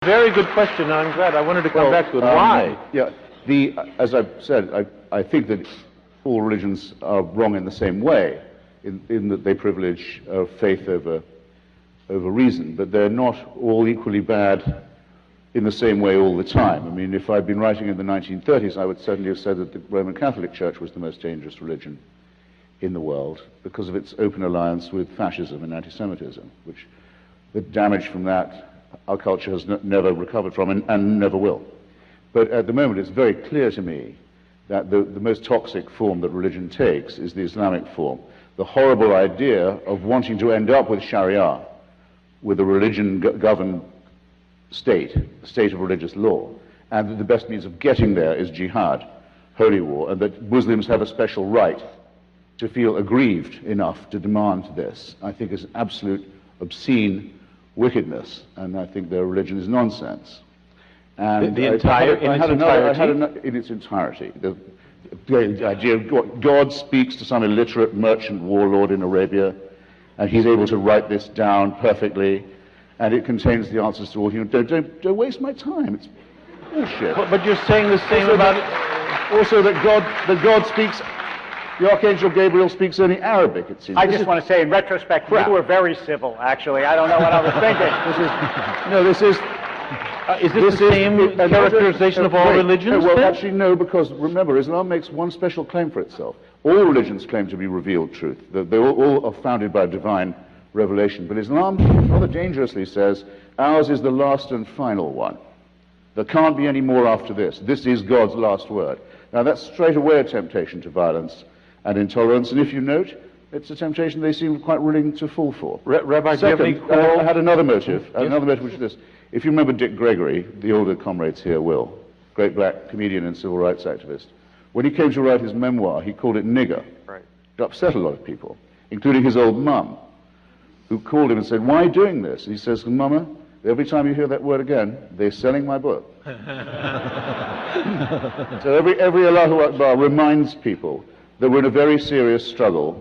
Very good question. I'm glad. I wanted to come back to it. Why? Yeah, as I've said, I think that all religions are wrong in the same way, in that they privilege faith over reason, but they're not all equally bad in the same way all the time. I mean, if I'd been writing in the 1930s, I would certainly have said that the Roman Catholic Church was the most dangerous religion in the world because of its open alliance with fascism and anti-Semitism, which the damage from that our culture has never recovered from and never will. But at the moment, it's very clear to me that the most toxic form that religion takes is the Islamic form. The horrible idea of wanting to end up with Sharia, with a religion-governed state, a state of religious law, and that the best means of getting there is jihad, holy war, and that Muslims have a special right to feel aggrieved enough to demand this, I think is absolute obscene wickedness, and I think their religion is nonsense. And in its entirety. The idea of God speaks to some illiterate merchant warlord in Arabia, and he's able to write this down perfectly, and it contains the answers to all human. Don't waste my time. It's bullshit. But you're saying the same also that God speaks. The Archangel Gabriel speaks only Arabic, it seems. I just want to say, in retrospect, you were very civil, actually. I don't know what I was thinking. Is this the same characterization of all religions? Well, actually, no, because remember, Islam makes one special claim for itself. All religions claim to be revealed truth. They all are founded by divine revelation. But Islam rather dangerously says, ours is the last and final one. There can't be any more after this. This is God's last word. Now, that's straight away a temptation to violence and intolerance, and if you note, it's a temptation they seem quite willing to fall for. Rabbi, second, I had another motive, which is this. If you remember Dick Gregory, the older comrades here will, great black comedian and civil rights activist, when he came to write his memoir, he called it nigger. Right. It upset a lot of people, including his old mum, who called him and said, why are you doing this? And he says, Mama, every time you hear that word again, they're selling my book. So every Allahu Akbar reminds people that we're in a very serious struggle